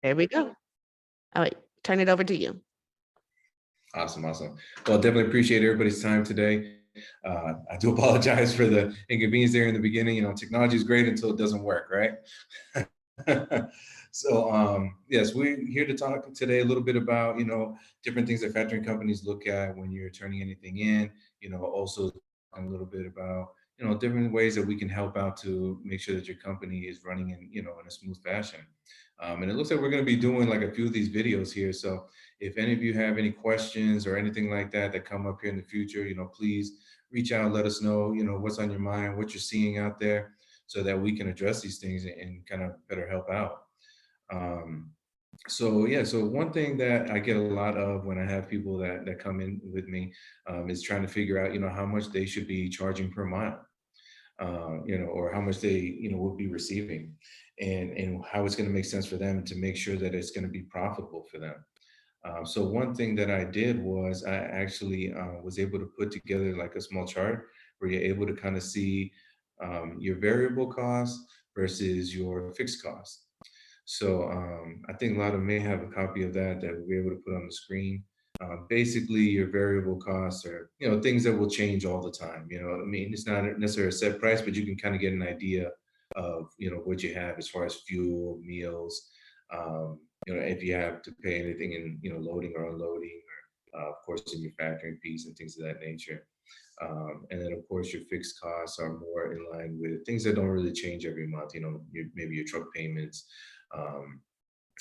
There we go. All right, turn it over to you. Awesome, awesome. Well, definitely appreciate everybody's time today. I do apologize for the inconvenience there in the beginning. Technology is great until it doesn't work, right? So, yes, we're here to talk today a little bit about, different things that factoring companies look at when you're turning anything in, also talking a little bit about, different ways that we can help out to make sure that your company is running in a smooth fashion. And it looks like we're going to be doing like a few of these videos here. So if any of you have any questions or anything like that that come up here in the future, please reach out, let us know, what's on your mind, what you're seeing out there, so that we can address these things and kind of better help out. Um, so yeah, so one thing that I get a lot of when I have people that come in with me is trying to figure out, how much they should be charging per mile, or how much they, will be receiving, and how it's going to make sense for them to make sure that it's going to be profitable for them. So one thing that I did was I actually was able to put together like a small chart where you're able to kind of see your variable costs versus your fixed costs. So I think a lot of may have a copy of that we'll be able to put on the screen. Basically, your variable costs are, things that will change all the time. I mean, it's not necessarily a set price, but you can kind of get an idea of, what you have as far as fuel, meals, if you have to pay anything in, loading or unloading, or of course, in your factoring fees and things of that nature. And then, of course, your fixed costs are more in line with things that don't really change every month. Maybe your truck payments, um,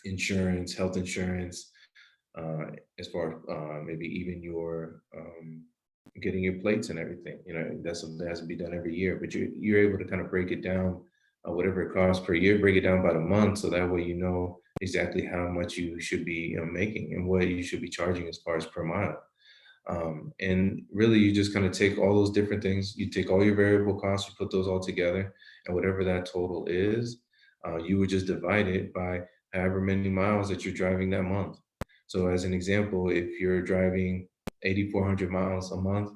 insurance, health insurance, uh, as far as maybe even your getting your plates and everything. That's something that has to be done every year, but you're able to kind of break it down, whatever it costs per year, break it down by the month, so that way you know exactly how much you should be making and what you should be charging as far as per mile. And really, you just kind of take all those different things, you take all your variable costs, you put those all together, and whatever that total is, you would just divide it by however many miles that you're driving that month. So, as an example, if you're driving 8,400 miles a month,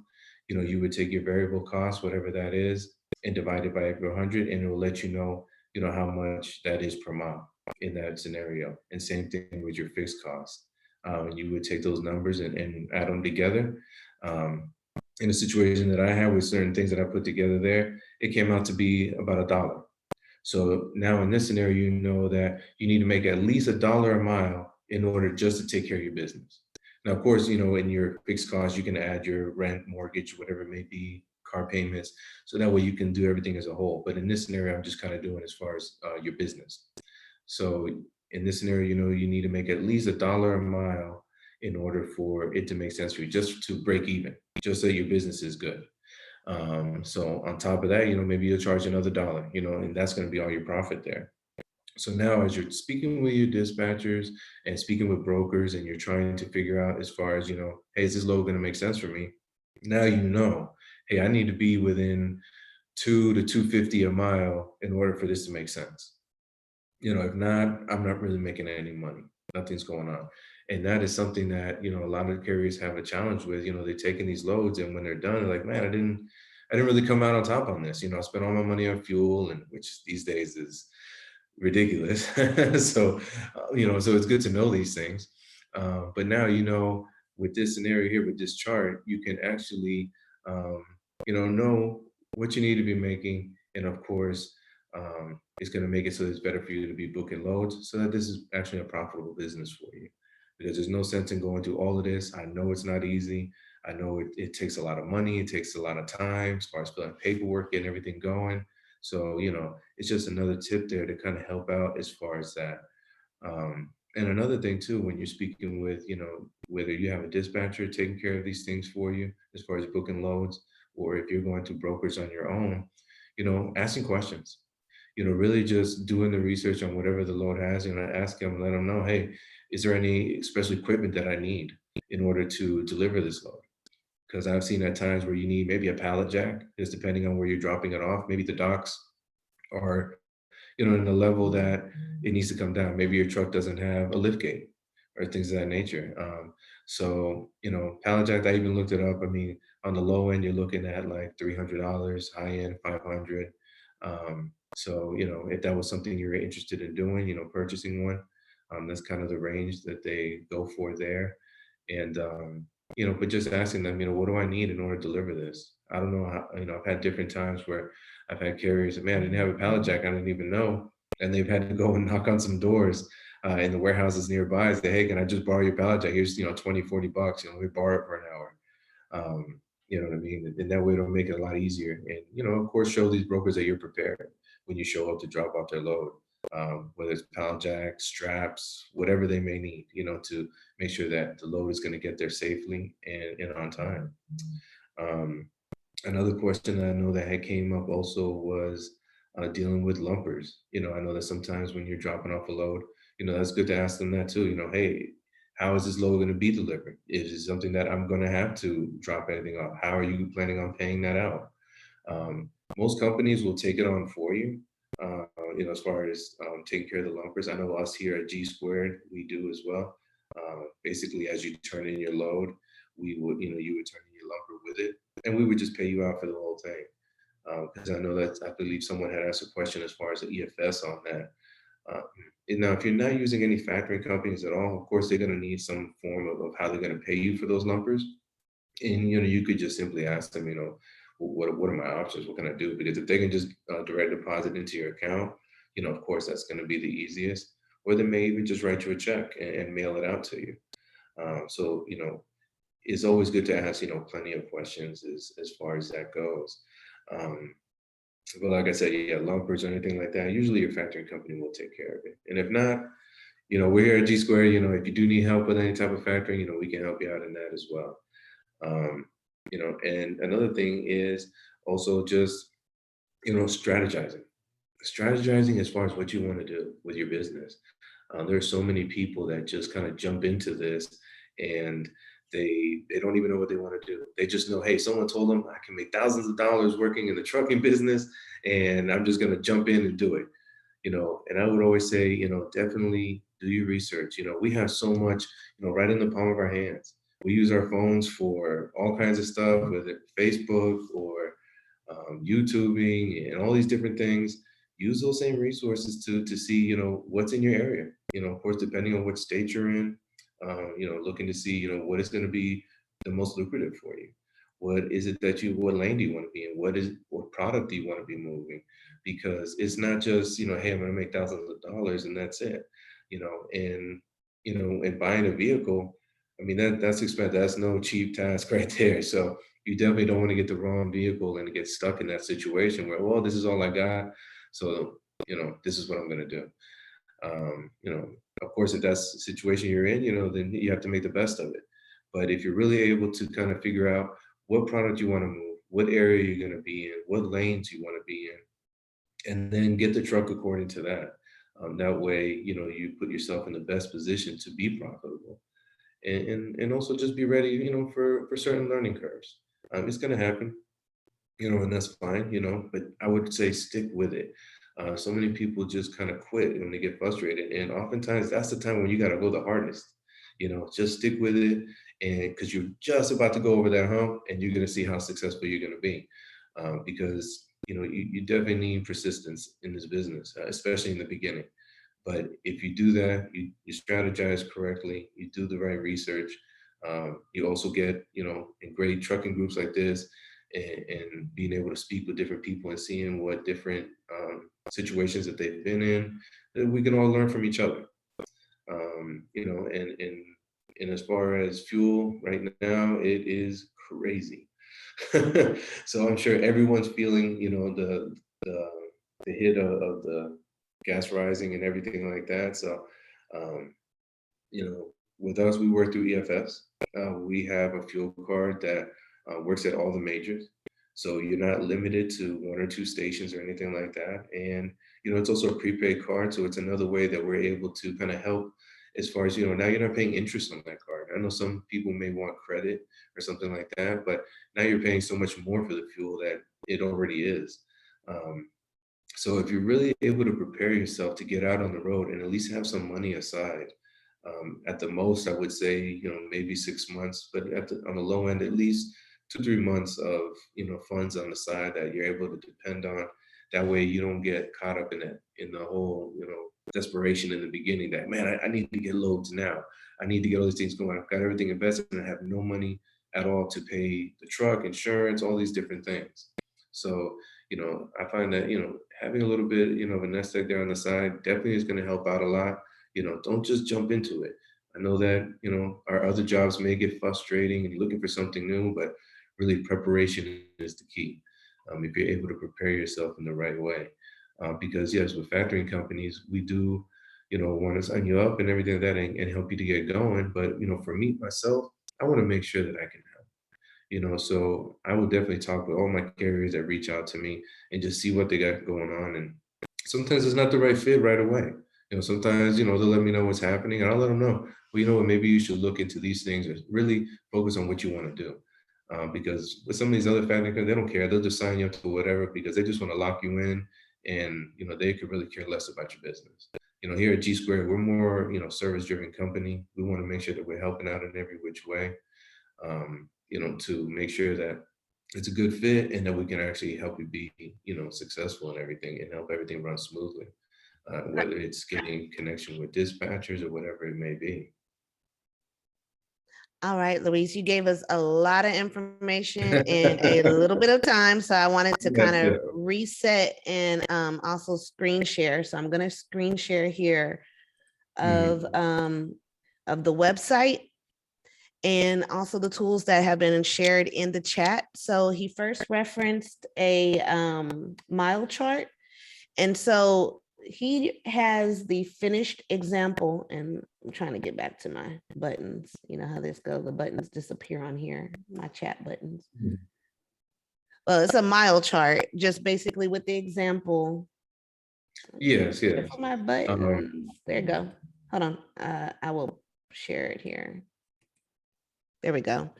you would take your variable cost, whatever that is, and divide it by every 100, and it will let you know, how much that is per mile in that scenario. And same thing with your fixed costs. You would take those numbers and add them together. Um, in a situation that I had with certain things that I put together there, it came out to be about $1. So now in this scenario, you know that you need to make at least $1 a mile in order just to take care of your business. Now, of course, in your fixed costs, you can add your rent, mortgage, whatever it may be, car payments. So that way you can do everything as a whole. But in this scenario, I'm just kind of doing as far as your business. So in this scenario, you need to make at least $1 a mile in order for it to make sense for you, just to break even, just so your business is good. So on top of that, maybe you'll charge another dollar, and that's going to be all your profit there. So now, as you're speaking with your dispatchers and speaking with brokers, and you're trying to figure out as far as, hey, is this load going to make sense for me? Now hey, I need to be within 2 to 250 a mile in order for this to make sense. If not, I'm not really making any money. Nothing's going on. And that is something that, a lot of carriers have a challenge with. They're taking these loads, and when they're done, they're like, man, I didn't really come out on top on this. I spent all my money on fuel, and which these days is ridiculous. So, so it's good to know these things. But now, with this scenario here, with this chart, you can actually, um, know what you need to be making. And of course, it's going to make it so it's better for you to be booking loads, so that this is actually a profitable business for you. Because there's no sense in going through all of this. I know it's not easy. I know it takes a lot of money. It takes a lot of time as far as filling paperwork, getting everything going. So, it's just another tip there to kind of help out as far as that. And another thing too, when you're speaking with, whether you have a dispatcher taking care of these things for you, as far as booking loads, or if you're going to brokers on your own, asking questions, really just doing the research on whatever the load has, ask them, let them know, hey, is there any special equipment that I need in order to deliver this load? Because I've seen at times where you need maybe a pallet jack, just depending on where you're dropping it off. Maybe the docks are, in a level that it needs to come down. Maybe your truck doesn't have a lift gate or things of that nature. So, pallet jack, I even looked it up. I mean, on the low end, you're looking at like $300, high end 500. So, if that was something you're interested in doing, purchasing one, That's kind of the range that they go for there. And, but just asking them, what do I need in order to deliver this? I don't know how, I've had different times where I've had carriers, man, I didn't have a pallet jack, I didn't even know. And they've had to go and knock on some doors in the warehouses nearby and say, hey, can I just borrow your pallet jack? Here's, 20, $40, let me borrow it for an hour. You know what I mean? And that way it'll make it a lot easier. And, of course, show these brokers that you're prepared when you show up to drop off their load, whether it's pallet jacks, straps, whatever they may need, to make sure that the load is going to get there safely and on time. Another question that I know that had came up also was dealing with lumpers. I know that sometimes when you're dropping off a load, that's good to ask them that too. Hey, how is this load going to be delivered? Is it something that I'm going to have to drop anything off? How are you planning on paying that out? Most companies will take it on for you. As far as taking care of the lumpers, I know us here at G Squared, we do as well. Basically, as you turn in your load, we would, you would turn in your lumper with it, and we would just pay you out for the whole thing. Because I know that I believe someone had asked a question as far as the EFS on that. And now, if you're not using any factoring companies at all, of course, they're going to need some form of how they're going to pay you for those lumpers. And, you could just simply ask them, what are my options? What can I do? Because if they can just direct deposit into your account, of course, that's going to be the easiest. Or they may even just write you a check and mail it out to you. So, it's always good to ask, plenty of questions as far as that goes. But like I said, yeah, lumpers or anything like that, usually your factoring company will take care of it. And if not, we're here at G Square, if you do need help with any type of factoring, we can help you out in that as well. And another thing is also just, strategizing. Strategizing as far as what you want to do with your business. There are so many people that just kind of jump into this and they don't even know what they want to do. They just know, hey, someone told them I can make thousands of dollars working in the trucking business, and I'm just gonna jump in and do it. And I would always say, definitely do your research. We have so much, right in the palm of our hands. We use our phones for all kinds of stuff, whether it's Facebook or YouTubing and all these different things. Use those same resources to see, what's in your area. Of course, depending on what state you're in, looking to see, what is going to be the most lucrative for you. What is it what lane do you want to be in? What product do you want to be moving? Because it's not just, hey, I'm going to make thousands of dollars and that's it, and buying a vehicle, I mean, that's expensive. That's no cheap task right there. So you definitely don't want to get the wrong vehicle and get stuck in that situation where, well, this is all I got. So, this is what I'm going to do. Of course, if that's the situation you're in, then you have to make the best of it. But if you're really able to kind of figure out what product you want to move, what area you're going to be in, what lanes you want to be in, and then get the truck according to that. That way, you put yourself in the best position to be profitable. And also just be ready, for certain learning curves. It's going to happen, and that's fine, but I would say stick with it. So many people just kind of quit when they get frustrated. And oftentimes that's the time when you got to go the hardest, just stick with it. And because you're just about to go over that hump and you're going to see how successful you're going to be. Because, you definitely need persistence in this business, especially in the beginning. But if you do that, you strategize correctly, you do the right research, you also get, in great trucking groups like this, and being able to speak with different people and seeing what different situations that they've been in, that we can all learn from each other. And as far as fuel right now, it is crazy. So I'm sure everyone's feeling, the hit of the gas rising and everything like that. So, with us, we work through EFS. We have a fuel card that works at all the majors. So you're not limited to one or two stations or anything like that. And, it's also a prepaid card. So it's another way that we're able to kind of help as far as, now you're not paying interest on that card. I know some people may want credit or something like that, but now you're paying so much more for the fuel that it already is. So if you're really able to prepare yourself to get out on the road and at least have some money aside, at the most, I would say, maybe 6 months, but on the low end, at least 2, 3 months of, funds on the side that you're able to depend on. That way you don't get caught up in the whole, desperation in the beginning that, man, I need to get loads now. I need to get all these things going. I've got everything invested and I have no money at all to pay the truck, insurance, all these different things. So, I find that, having a little bit, of a nest egg there on the side definitely is going to help out a lot. Don't just jump into it. I know that, our other jobs may get frustrating and looking for something new, but really preparation is the key. If you're able to prepare yourself in the right way. Because yes, with factoring companies, we do, want to sign you up and everything like that and help you to get going. But, for me, myself, I want to make sure that I can help. So I will definitely talk with all my carriers that reach out to me and just see what they got going on. And sometimes it's not the right fit right away. Sometimes, they'll let me know what's happening and I'll let them know, well, you know what, maybe you should look into these things or really focus on what you want to do. Because with some of these other family companies, they don't care. They'll just sign you up to whatever because they just want to lock you in and, they could really care less about your business. Here at G Square, we're more, service driven company. We want to make sure that we're helping out in every which way. To make sure that it's a good fit and that we can actually help you be, successful in everything and help everything run smoothly, whether it's getting connection with dispatchers or whatever it may be. All right, Luis, you gave us a lot of information in a little bit of time. So I wanted to kind of reset and also screen share. So I'm going to screen share here of the website and also the tools that have been shared in the chat. So he first referenced a mile chart. And so he has the finished example, and I'm trying to get back to my buttons. You know how this goes, the buttons disappear on here, my chat buttons. Well, it's a mile chart, just basically with the example. Yes. For my buttons. There you go. Hold on. I will share it here. There we go.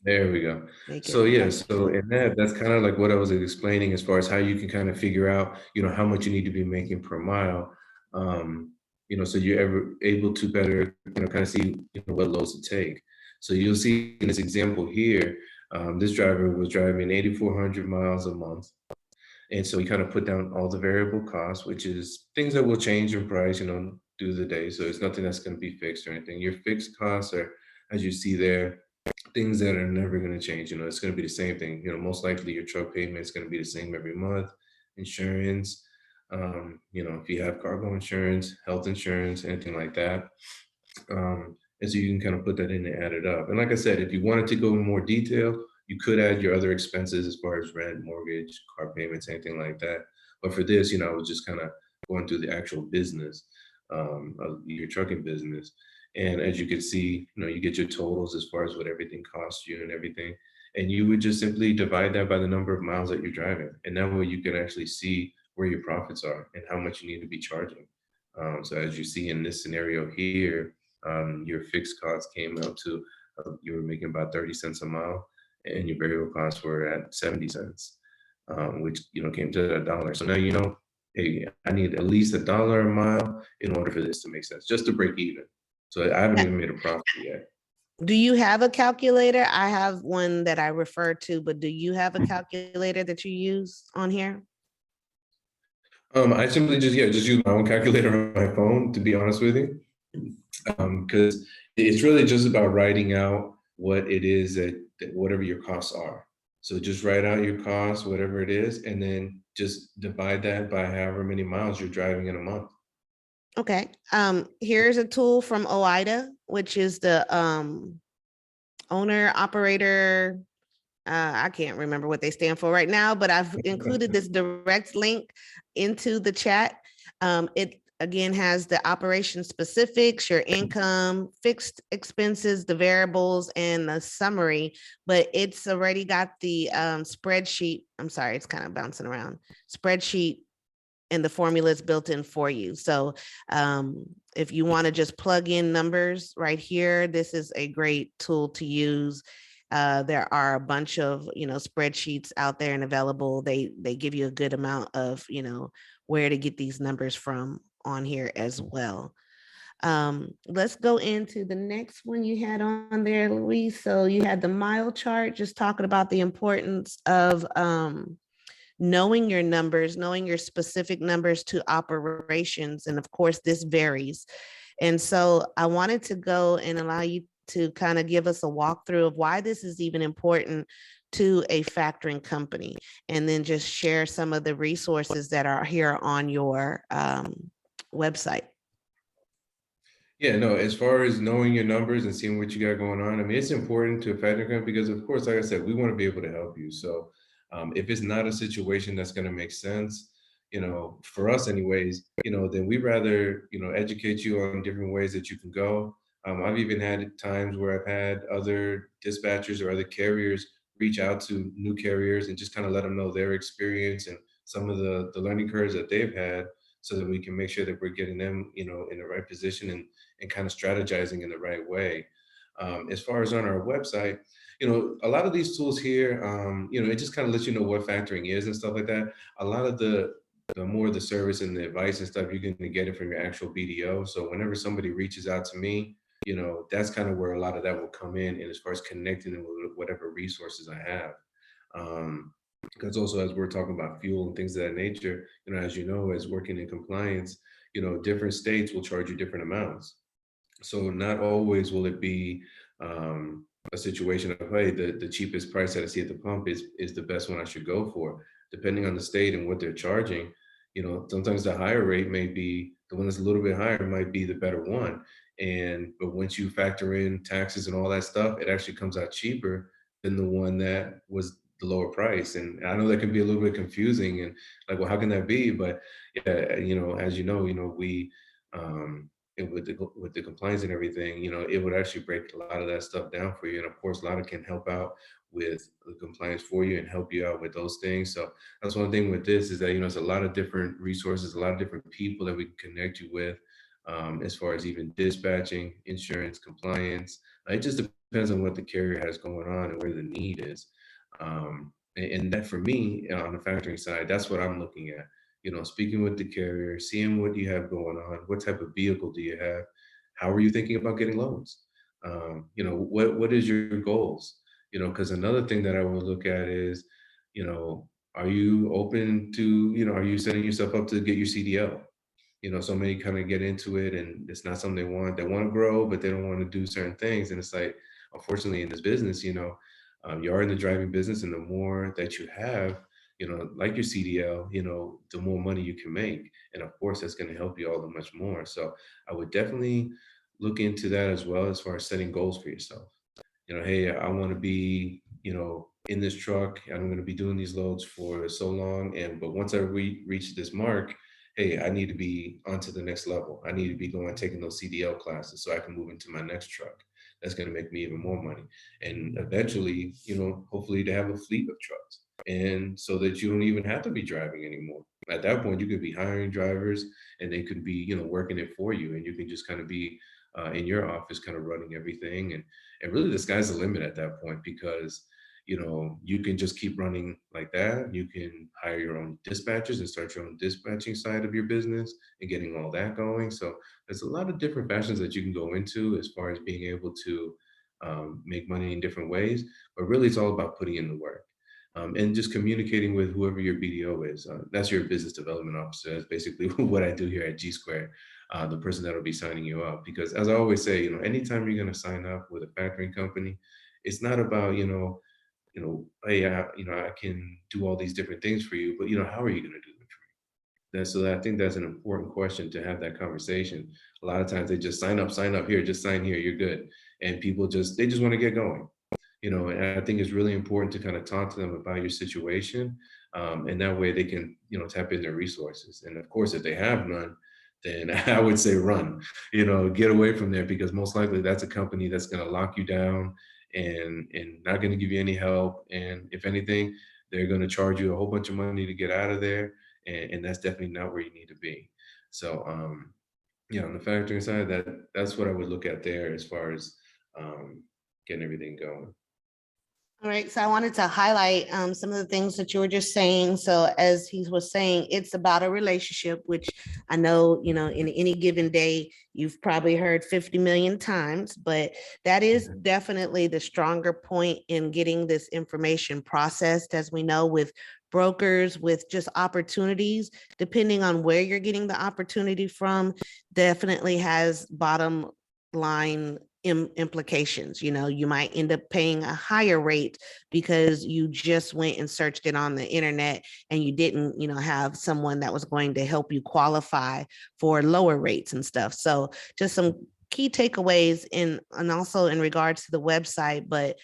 There we go. So in that's kind of like what I was explaining as far as how you can kind of figure out, how much you need to be making per mile. So you're ever able to better, kind of see, what loads to take. So you'll see in this example here, this driver was driving 8,400 miles a month. And so we kind of put down all the variable costs, which is things that will change in price, through the day. So it's nothing that's going to be fixed or anything. Your fixed costs are, as you see there, things that are never going to change. It's going to be the same thing. Most likely your truck payment is going to be the same every month. Insurance, if you have cargo insurance, health insurance, anything like that. And so you can kind of put that in and add it up. And like I said, if you wanted to go in more detail, you could add your other expenses as far as rent, mortgage, car payments, anything like that. But for this, I was just kind of going through the actual business of your trucking business. And as you can see, you get your totals as far as what everything costs you and everything. And you would just simply divide that by the number of miles that you're driving. And that way you can actually see where your profits are and how much you need to be charging. So as you see in this scenario here, your fixed costs came up to, you were making about 30 cents a mile and your variable costs were at 70 cents, which, came to $1. So now, hey, I need at least $1 a mile in order for this to make sense, just to break even. So I haven't even made a profit yet. Do you have a calculator? I have one that I refer to, but do you have a calculator that you use on here? I simply just use my own calculator on my phone, to be honest with you. Because it's really just about writing out what it is that whatever your costs are. So just write out your costs, whatever it is, and then just divide that by however many miles you're driving in a month. Okay. Here's a tool from OIDA, which is the owner operator. I can't remember what they stand for right now, but I've included this direct link into the chat. It again has the operation specifics, your income, fixed expenses, the variables, and the summary, but it's already got the spreadsheet. I'm sorry, it's kind of bouncing around. Spreadsheet and the formulas built in for you. So if you want to just plug in numbers right here, this is a great tool to use. There are a bunch of, spreadsheets out there and available. They give you a good amount of, where to get these numbers from on here as well. Let's go into the next one you had on there, Luis. So you had the mile chart, just talking about the importance of knowing your numbers, knowing your specific numbers to operations. And of course, this varies. And so I wanted to go and allow you to kind of give us a walkthrough of why this is even important to a factoring company, and then just share some of the resources that are here on your website. Yeah, no, as far as knowing your numbers and seeing what you got going on, I mean, it's important to a factoring company because, of course, like I said, we want to be able to help you. So if it's not a situation that's going to make sense, for us anyways, then we rather, educate you on different ways that you can go. I've even had times where I've had other dispatchers or other carriers reach out to new carriers and just kind of let them know their experience and some of the learning curves that they've had, so that we can make sure that we're getting them, in the right position and kind of strategizing in the right way. As far as on our website, a lot of these tools here, it just kind of lets you know what factoring is and stuff like that. A lot of the more the service and the advice and stuff, you're going to get it from your actual BDO. So whenever somebody reaches out to me, that's kind of where a lot of that will come in. And as far as connecting them with whatever resources I have. Because also, as we're talking about fuel and things of that nature, as you know, as working in compliance, different states will charge you different amounts. So not always will it be a situation of, hey, the cheapest price that I see at the pump is the best one I should go for. Depending on the state and what they're charging, sometimes the higher rate may be the one that's a little bit higher might be the better one. But once you factor in taxes and all that stuff, it actually comes out cheaper than the one that was the lower price. And I know that can be a little bit confusing and like, well, how can that be? But yeah, as we and with the compliance and everything, it would actually break a lot of that stuff down for you. And of course, a lot of can help out with the compliance for you and help you out with those things. So that's one thing with this is that, it's a lot of different resources, a lot of different people that we can connect you with, as far as even dispatching, insurance, compliance. It just depends on what the carrier has going on and where the need is. And that for me, on the factoring side, that's what I'm looking at. Speaking with the carrier, seeing what you have going on, what type of vehicle do you have, how are you thinking about getting loans? What is your goals? Because another thing that I would look at is, are you open to, are you setting yourself up to get your CDL? So many kind of get into it and it's not something they want. They want to grow, but they don't want to do certain things. And it's like, unfortunately, in this business, you are in the driving business, and the more that you have, like your CDL, the more money you can make. And of course, that's going to help you all that much more. So I would definitely look into that as well as far as setting goals for yourself. Hey, I want to be, in this truck, I'm going to be doing these loads for so long. But once I reach this mark, hey, I need to be on to the next level. I need to be taking those CDL classes so I can move into my next truck. That's going to make me even more money. And eventually, hopefully to have a fleet of trucks. And so that you don't even have to be driving anymore. At that point, you could be hiring drivers and they could be, working it for you. And you can just kind of be in your office, kind of running everything. And really the sky's the limit at that point, because you can just keep running like that. You can hire your own dispatchers and start your own dispatching side of your business and getting all that going. So there's a lot of different fashions that you can go into as far as being able to make money in different ways. But really, it's all about putting in the work. And just communicating with whoever your BDO is. That's your business development officer. That's basically what I do here at G Square, the person that will be signing you up. Because as I always say, anytime you're going to sign up with a factoring company, it's not about, hey, I can do all these different things for you, but how are you going to do it for me? So I think that's an important question to have that conversation. A lot of times they just sign up here, just sign here, you're good. And people they just want to get going. And I think it's really important to kind of talk to them about your situation. And that way they can, tap in their resources. And of course, if they have none, then I would say run, get away from there, because most likely that's a company that's going to lock you down and not going to give you any help. And if anything, they're going to charge you a whole bunch of money to get out of there. And that's definitely not where you need to be. So, on the factoring side, that's what I would look at there as far as getting everything going. All right, so I wanted to highlight some of the things that you were just saying. So as he was saying, it's about a relationship, which I know, in any given day, you've probably heard 50 million times, but that is definitely the stronger point in getting this information processed. As we know, with brokers with just opportunities, depending on where you're getting the opportunity from, definitely has bottom line implications. You know, you might end up paying a higher rate because you just went and searched it on the internet and you didn't, you know, have someone that was going to help you qualify for lower rates and stuff. So just some key takeaways and also in regards to the website. But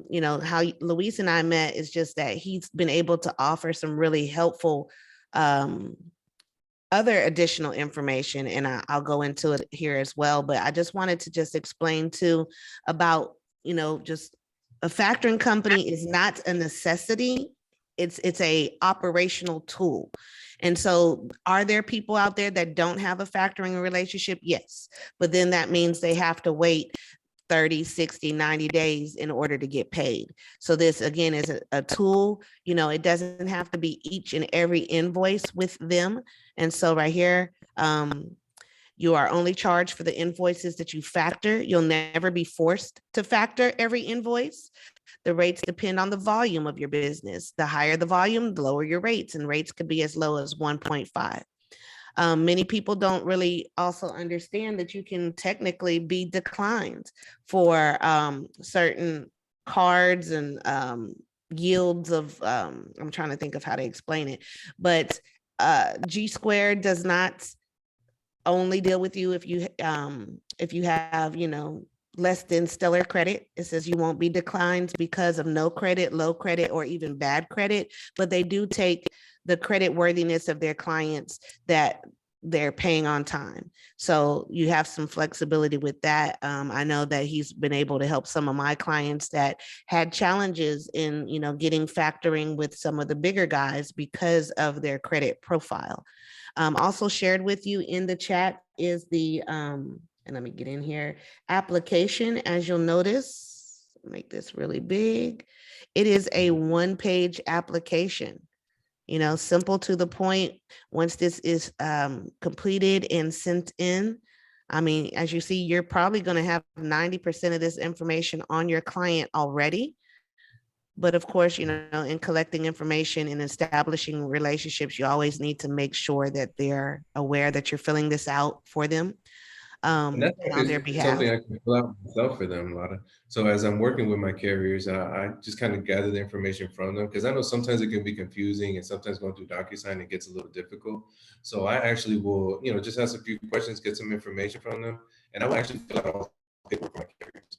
you know, how Luis and I met is just that he's been able to offer some really helpful other additional information, and I'll go into it here as well. But I just wanted to just explain too about, you know, just a factoring company is not a necessity. It's a operational tool. And so are there people out there that don't have a factoring relationship? Yes. But then that means they have to wait 30, 60, 90 days in order to get paid. So this again is a tool. You know, it doesn't have to be each and every invoice with them. And so right here, you are only charged for the invoices that you factor. You'll never be forced to factor every invoice. The rates depend on the volume of your business. The higher the volume, the lower your rates, and rates could be as low as 1.5. Many people don't really also understand that you can technically be declined for certain cards and yields of, I'm trying to think of how to explain it, but G Squared does not only deal with you if you have, you know, less than stellar credit. It says you won't be declined because of no credit, low credit, or even bad credit, but they do take the credit worthiness of their clients that they're paying on time. So you have some flexibility with that. I know that he's been able to help some of my clients that had challenges in, you know, getting factoring with some of the bigger guys because of their credit profile. Also shared with you in the chat is the, and let me get in here, application. As you'll notice, make this really big. It is a one-page application. You know, simple to the point. Once this is completed and sent in, I mean, as you see, you're probably going to have 90% of this information on your client already. But of course, you know, in collecting information and establishing relationships, you always need to make sure that they're aware that you're filling this out for them. And that's And on their actually something behalf. I can fill out myself for them, Lotta. So as I'm working with my carriers, I just kind of gather the information from them because I know sometimes it can be confusing and sometimes going through DocuSign, it gets a little difficult. So I actually will, you know, just ask a few questions, get some information from them, and I will actually fill out all the paperwork for my carriers.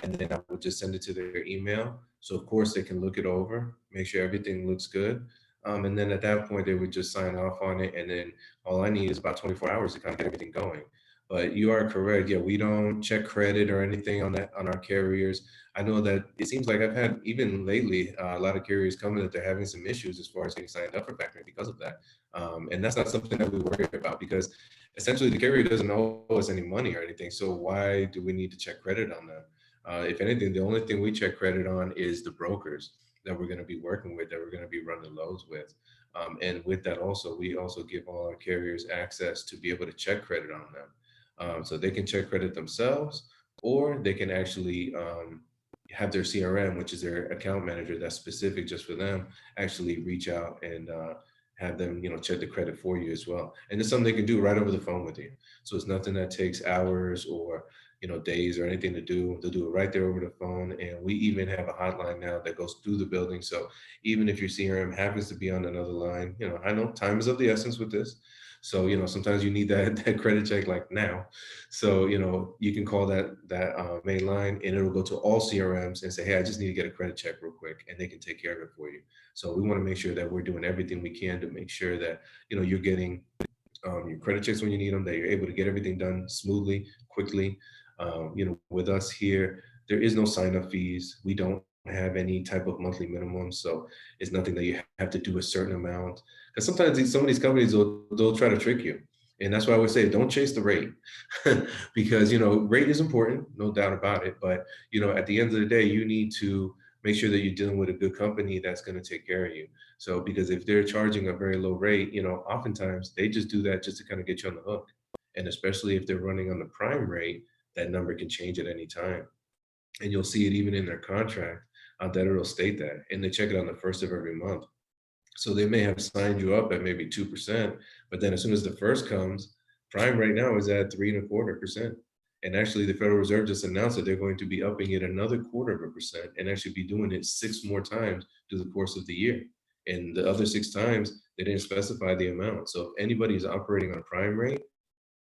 And then I will just send it to their email. So of course they can look it over, make sure everything looks good. And then at that point, they would just sign off on it. And then all I need is about 24 hours to kind of get everything going. But you are correct. Yeah, we don't check credit or anything on that on our carriers. I know that it seems like I've had even lately a lot of carriers coming that they're having some issues as far as getting signed up for factoring because of that. And that's not something that we worry about because essentially the carrier doesn't owe us any money or anything. So why do we need to check credit on them? If anything, the only thing we check credit on is the brokers that we're going to be working with, that we're going to be running loads with. And with that also, we also give all our carriers access to be able to check credit on them. So they can check credit themselves, or they can actually have their CRM, which is their account manager that's specific just for them, actually reach out and have them, you know, check the credit for you as well. And it's something they can do right over the phone with you. So it's nothing that takes hours or, you know, days or anything to do. They'll do it right there over the phone. And we even have a hotline now that goes through the building. So even if your CRM happens to be on another line, you know, I know time is of the essence with this. So, you know, sometimes you need that credit check like now. So, you know, you can call that main line and it'll go to all CRMs and say, hey, I just need to get a credit check real quick, and they can take care of it for you. So we want to make sure that we're doing everything we can to make sure that, you know, you're getting your credit checks when you need them, that you're able to get everything done smoothly, quickly. You know, with us here, there is no sign-up fees. We don't have any type of monthly minimum, so it's nothing that you have to do a certain amount. Because sometimes some of these companies they'll try to trick you, and that's why I would say don't chase the rate, because you know rate is important, no doubt about it. But you know, at the end of the day, you need to make sure that you're dealing with a good company that's going to take care of you. So because if they're charging a very low rate, you know, oftentimes they just do that just to kind of get you on the hook, and especially if they're running on the prime rate, that number can change at any time. And you'll see it even in their contract that it'll state that, and they check it on the first of every month. So they may have signed you up at maybe 2%, but then as soon as the first comes, prime right now is at 3.25%. And actually, the Federal Reserve just announced that they're going to be upping it another 0.25% and actually be doing it 6 more times through the course of the year. And the other 6 times, they didn't specify the amount. So if anybody is operating on a prime rate,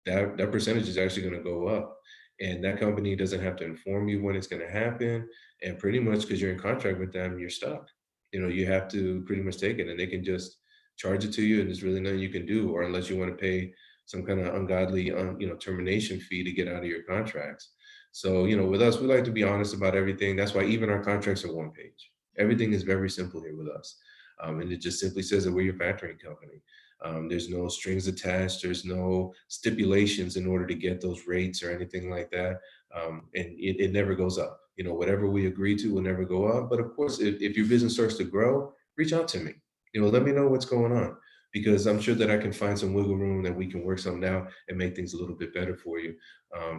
that percentage is actually going to go up. And that company doesn't have to inform you when it's going to happen. And pretty much because you're in contract with them, you're stuck. You have to pretty much take it, and they can just charge it to you, and there's really nothing you can do, or unless you want to pay some kind of ungodly, termination fee to get out of your contracts. So, with us, we like to be honest about everything. That's why even our contracts are one page. Everything is very simple here with us. And it just simply says that we're your factoring company. There's no strings attached. There's no stipulations in order to get those rates or anything like that. And it never goes up. Whatever we agree to will never go up. But of course, if your business starts to grow, reach out to me. Let me know what's going on, because I'm sure that I can find some wiggle room that we can work something out and make things a little bit better for you.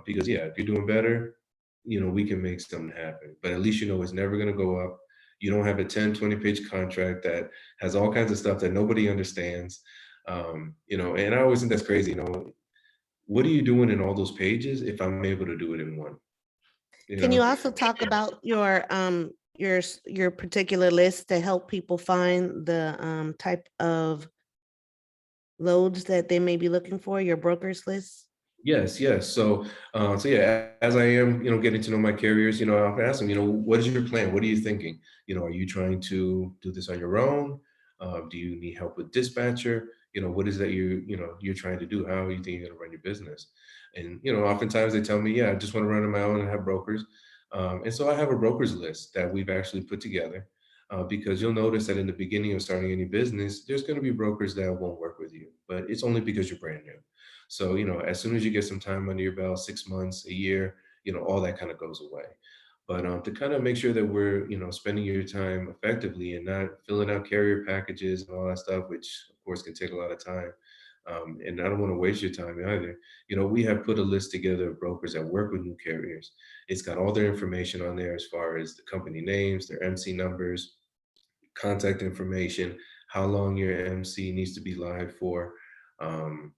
Because yeah, if you're doing better, we can make something happen. But at least it's never going to go up. You don't have a 10, 20-page contract that has all kinds of stuff that nobody understands. And I always think that's crazy. What are you doing in all those pages if I'm able to do it in one? Can you also talk about your particular list to help people find the type of loads that they may be looking for, your broker's list? Yes, yes. So yeah, as I am, getting to know my carriers, I'll ask them, what is your plan? What are you thinking? Are you trying to do this on your own? Do you need help with dispatcher? What is that you're trying to do? How are you think you're gonna run your business? And oftentimes they tell me, yeah, I just want to run on my own and have brokers. And so I have a brokers list that we've actually put together. Because you'll notice that in the beginning of starting any business, there's going to be brokers that won't work with you, but it's only because you're brand new. So, as soon as you get some time under your belt, 6 months, a year, all that kind of goes away. But to kind of make sure that we're, spending your time effectively and not filling out carrier packages and all that stuff, which of course can take a lot of time. And I don't want to waste your time either. We have put a list together of brokers that work with new carriers. It's got all their information on there as far as the company names, their MC numbers, contact information, how long your MC needs to be live for.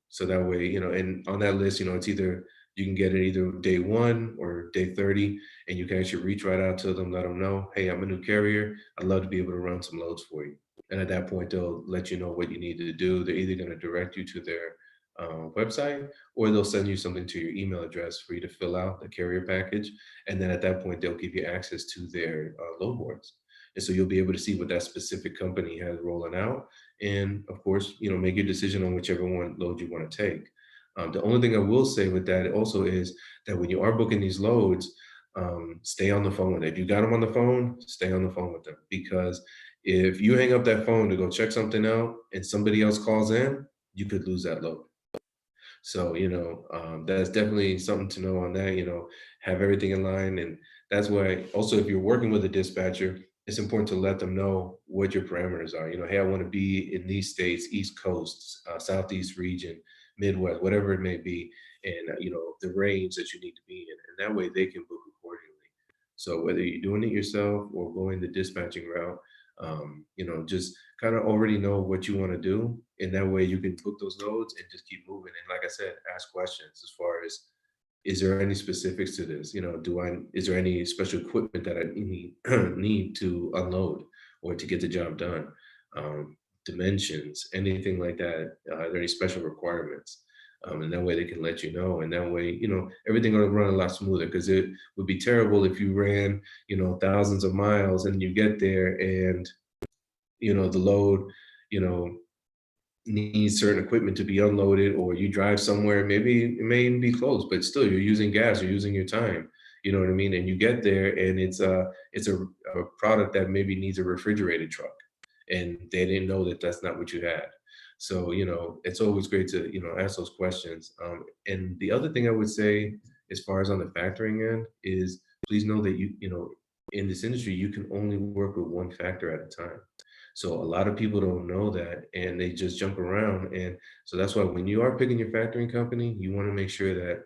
So that way, and on that list, it's either you can get it either day 1 or day 30, and you can actually reach right out to them, let them know, hey, I'm a new carrier. I'd love to be able to run some loads for you. And at that point, they'll let you know what you need to do. They're either going to direct you to their website, or they'll send you something to your email address for you to fill out the carrier package. And then at that point, they'll give you access to their load boards. And so you'll be able to see what that specific company has rolling out. And of course, make your decision on whichever one load you want to take. The only thing I will say with that also is that when you are booking these loads, stay on the phone with them. If you got them on the phone, stay on the phone with them. Because if you hang up that phone to go check something out and somebody else calls in, you could lose that load. So, that's definitely something to know on that, have everything in line. And that's why also, if you're working with a dispatcher, it's important to let them know what your parameters are. Hey, I want to be in these states, East Coast, Southeast region, Midwest, whatever it may be. And, the range that you need to be in. And that way they can book accordingly. So whether you're doing it yourself or going the dispatching route, just kind of already know what you want to do. And that way you can book those loads and just keep moving. And like I said, ask questions as far as, is there any specifics to this? Is there any special equipment that I need to unload or to get the job done? Dimensions, anything like that. Are there any special requirements? And that way they can let you know. And that way, everything will run a lot smoother, because it would be terrible if you ran, thousands of miles and you get there and, the load, you know, needs certain equipment to be unloaded, or you drive somewhere, maybe it may even be close, but still you're using gas, you're using your time, you know what I mean? And you get there and it's a product that maybe needs a refrigerated truck, and they didn't know that that's not what you had. So, it's always great to, ask those questions. And the other thing I would say, as far as on the factoring end, is please know that in this industry, you can only work with one factor at a time. So a lot of people don't know that, and they just jump around. And so that's why when you are picking your factoring company, you want to make sure that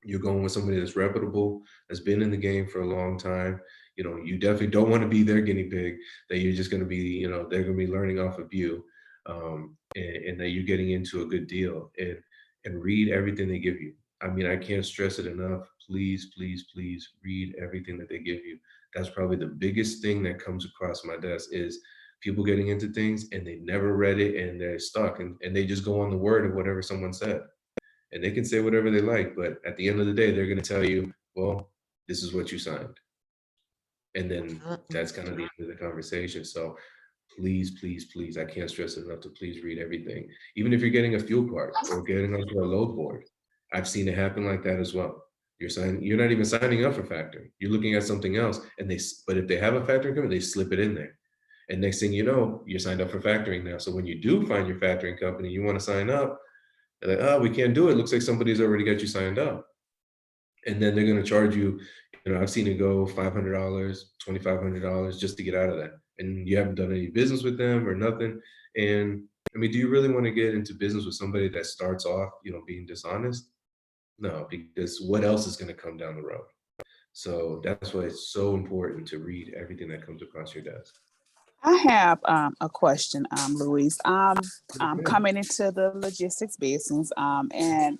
you're going with somebody that's reputable, that's been in the game for a long time, you definitely don't want to be their guinea pig, that you're just going to be, they're going to be learning off of you, and that you're getting into a good deal, and read everything they give you. I mean, I can't stress it enough. Please, please, please read everything that they give you. That's probably the biggest thing that comes across my desk is people getting into things and they never read it and they're stuck, and they just go on the word of whatever someone said. And they can say whatever they like, but at the end of the day, they're going to tell you, well, this is what you signed. And then that's kind of the end of the conversation. So please, please, please, I can't stress it enough to please read everything. Even if you're getting a fuel card or getting onto a load board, I've seen it happen like that as well. You're not even signing up for factoring. You're looking at something else, but if they have a factoring company, they slip it in there. And next thing you know, you're signed up for factoring now. So when you do find your factoring company, you want to sign up, they're like, oh, we can't do it. Looks like somebody's already got you signed up. And then they're going to charge you, I've seen it go $500, $2,500 just to get out of that. And you haven't done any business with them or nothing. And I mean, do you really want to get into business with somebody that starts off, being dishonest? No, because what else is going to come down the road? So that's why it's so important to read everything that comes across your desk. I have a question, Luis. I'm coming into the logistics business, and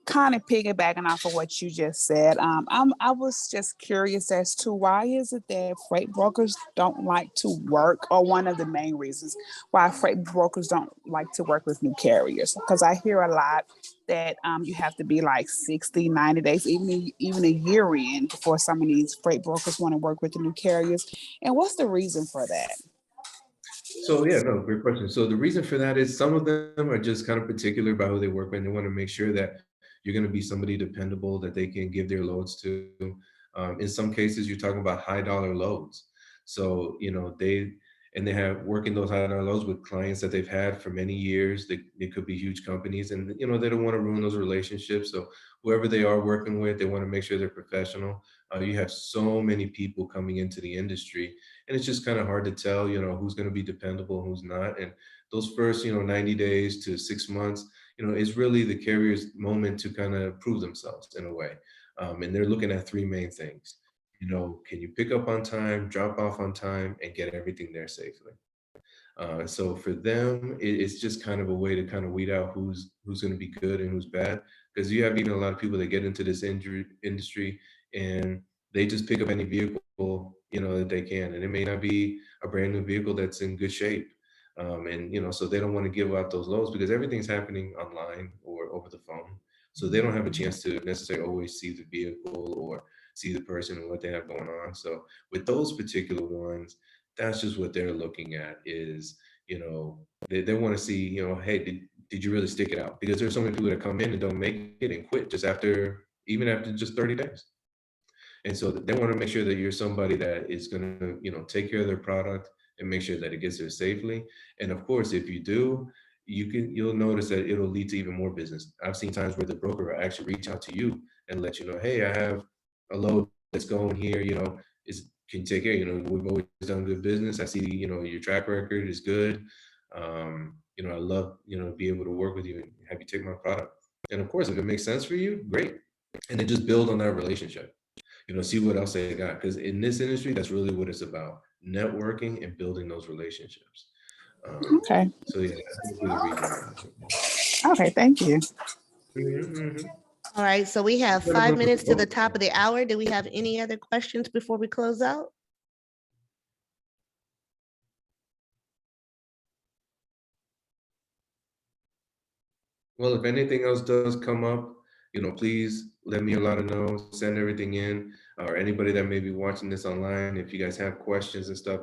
kind of piggybacking off of what you just said. I was just curious as to why is it that freight brokers don't like to work, or one of the main reasons why freight brokers don't like to work with new carriers. Because I hear a lot that you have to be like 60, 90 days, even a year in before some of these freight brokers want to work with the new carriers. And what's the reason for that? So yeah, no, great question. So the reason for that is some of them are just kind of particular about who they work with. They want to make sure that you're going to be somebody dependable that they can give their loads to. In some cases, you're talking about high dollar loads. So, they have working those high dollar loads with clients that they've had for many years. They could be huge companies, and, they don't want to ruin those relationships. So whoever they are working with, they want to make sure they're professional. You have so many people coming into the industry, and it's just kind of hard to tell, who's going to be dependable and who's not. And those first, 90 days to 6 months, is really the carrier's moment to kind of prove themselves in a way. And they're looking at three main things. Can you pick up on time, drop off on time, and get everything there safely? So for them, it's just kind of a way to kind of weed out who's going to be good and who's bad. Because you have even a lot of people that get into this industry and they just pick up any vehicle, that they can. And it may not be a brand new vehicle that's in good shape. And, so they don't want to give out those loads because everything's happening online or over the phone. So they don't have a chance to necessarily always see the vehicle or see the person and what they have going on. So with those particular ones, that's just what they're looking at is, they want to see, hey, did you really stick it out? Because there's so many people that come in and don't make it and quit even after just 30 days. And so they want to make sure that you're somebody that is going to, take care of their product and make sure that it gets there safely. And of course, if you do, you'll notice that it'll lead to even more business. I've seen times where the broker will actually reach out to you and let you know, hey, I have a load that's going here, can you take care? We've always done good business. I see, your track record is good. I love, be able to work with you and have you take my product. And of course, if it makes sense for you, great. And then just build on that relationship. See what else they got. Because in this industry, that's really what it's about. Networking and building those relationships. Okay. So yeah, that's the reason. Okay, thank you. Mm-hmm. All right, so we have 5 minutes to the top of the hour. Do we have any other questions before we close out? Well, if anything else does come up, please let me know, send everything in, or anybody that may be watching this online, if you guys have questions and stuff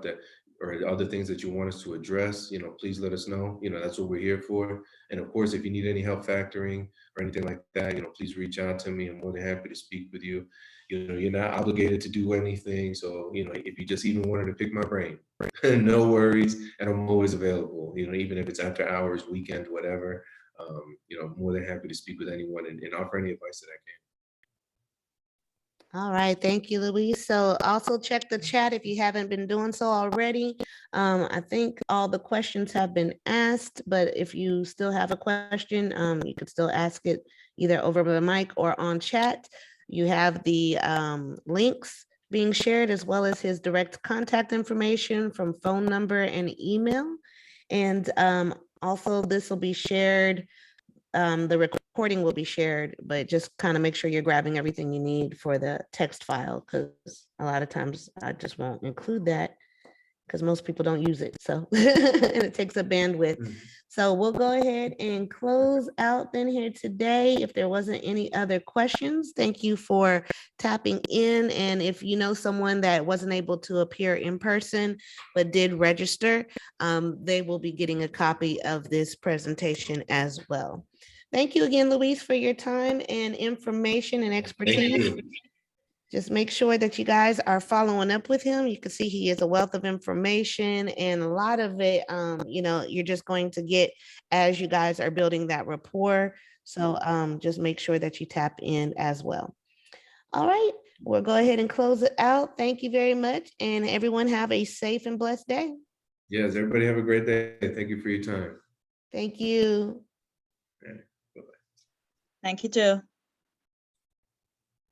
or other things that you want us to address, please let us know. That's what we're here for. And of course, if you need any help factoring or anything like that, please reach out to me. I'm more than happy to speak with you. You're not obligated to do anything. So, if you just even wanted to pick my brain, no worries. And I'm always available, even if it's after hours, weekend, whatever. More than happy to speak with anyone and offer any advice that I can. All right, thank you, Luis. So also check the chat if you haven't been doing so already. I think all the questions have been asked, but if you still have a question, you could still ask it either over the mic or on chat. You have the links being shared, as well as his direct contact information from phone number and email. And also this will be shared. The recording will be shared, but just kind of make sure you're grabbing everything you need for the text file, because a lot of times I just won't include that because most people don't use it. So, and it takes up bandwidth. Mhm. So we'll go ahead and close out then here today. If there wasn't any other questions, thank you for tapping in. And if you know someone that wasn't able to appear in person, but did register, they will be getting a copy of this presentation as well. Thank you again, Luis, for your time and information and Thank expertise. you. Just make sure that you guys are following up with him. You can see he is a wealth of information, and a lot of it, you know, you're just going to get as you guys are building that rapport. So just make sure that you tap in as well. All right, we'll go ahead and close it out. Thank you very much. And everyone have a safe and blessed day. Yes, everybody have a great day. Thank you for your time. Thank you. Okay. Bye-bye. Thank you too.